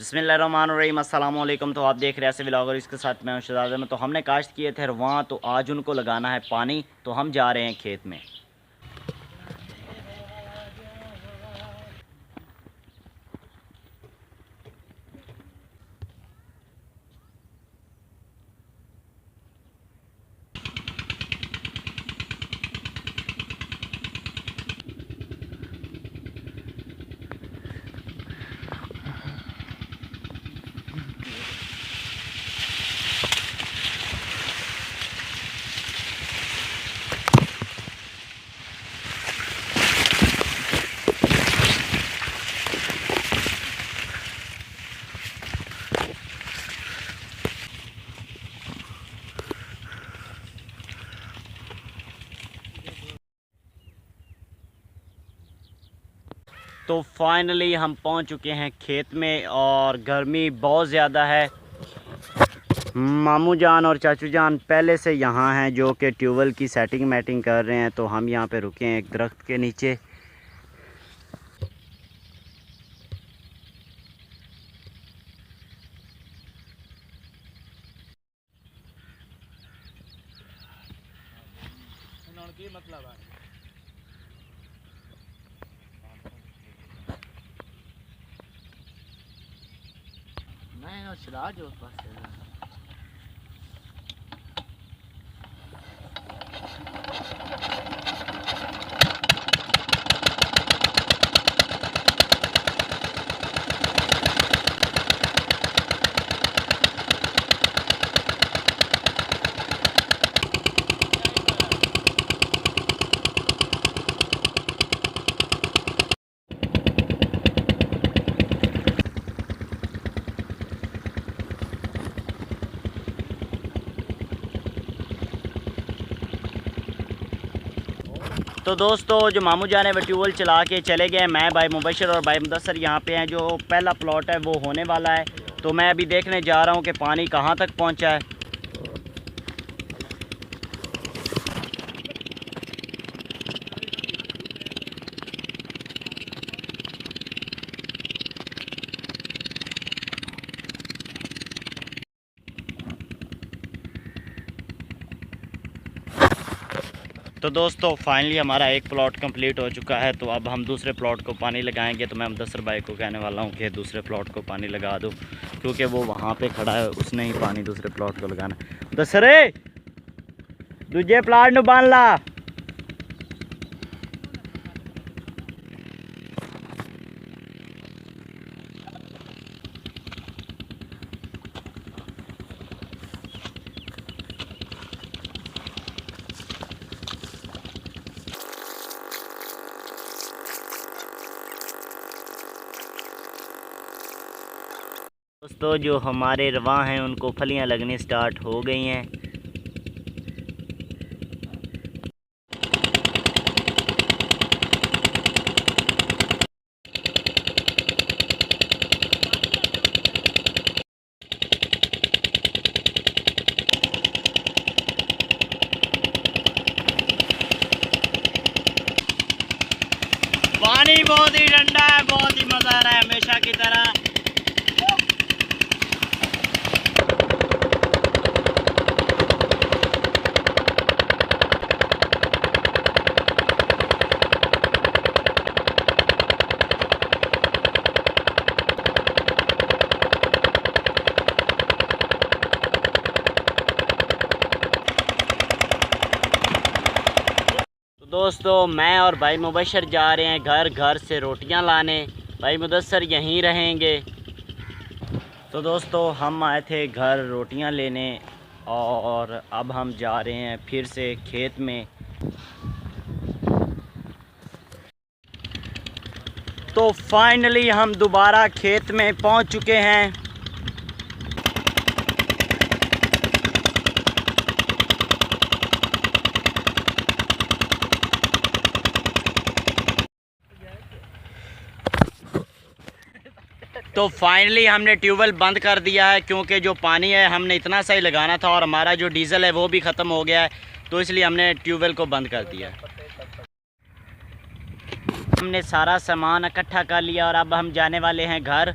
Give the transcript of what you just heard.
बिस्मिल्लाहिर्रहमानिर्रहीम, अस्सलाम वालेकुम। तो आप देख रहे हैं ऐसे व्लॉगर, इसके साथ मैं शहजाद में। तो हमने काश्त किए थे रहं, तो आज उनको लगाना है पानी, तो हम जा रहे हैं खेत में। तो फाइनली हम पहुंच चुके हैं खेत में और गर्मी बहुत ज़्यादा है। मामू जान और चाचू जान पहले से यहाँ हैं, जो कि ट्यूबवेल की सेटिंग मैटिंग कर रहे हैं। तो हम यहाँ पे रुके हैं एक दरख्त के नीचे। जो तो दोस्तों, जो मामू जान है वो ट्यूबवेल चला के चले गए। मैं भाई मुबशर और भाई मुदस्सर यहाँ पे हैं। जो पहला प्लॉट है वो होने वाला है, तो मैं अभी देखने जा रहा हूँ कि पानी कहाँ तक पहुँचा है। तो दोस्तों फाइनली हमारा एक प्लॉट कंप्लीट हो चुका है। तो अब हम दूसरे प्लॉट को पानी लगाएंगे। तो मैं मुदस्सर भाई को कहने वाला हूँ कि दूसरे प्लॉट को पानी लगा दो, क्योंकि वो वहाँ पे खड़ा है, उसने ही पानी दूसरे प्लॉट को लगाना। मुदस्सर दूजे प्लॉट नूं बांध ला। दोस्तों, जो हमारे रवा हैं उनको फलियां लगनी स्टार्ट हो गई हैं। पानी बहुत ही ठंडा है, बहुत ही मज़ा आ रहा है हमेशा की तरह। दोस्तों, मैं और भाई मुबशर जा रहे हैं घर से रोटियां लाने। भाई मुदस्सर यहीं रहेंगे। तो दोस्तों, हम आए थे घर रोटियां लेने और अब हम जा रहे हैं फिर से खेत में। तो फाइनली हम दोबारा खेत में पहुंच चुके हैं। तो फाइनली हमने ट्यूबवेल बंद कर दिया है, क्योंकि जो पानी है हमने इतना सा ही लगाना था और हमारा जो डीज़ल है वो भी ख़त्म हो गया है, तो इसलिए हमने ट्यूबवेल को बंद कर दिया है। हमने सारा सामान इकट्ठा कर लिया और अब हम जाने वाले हैं घर।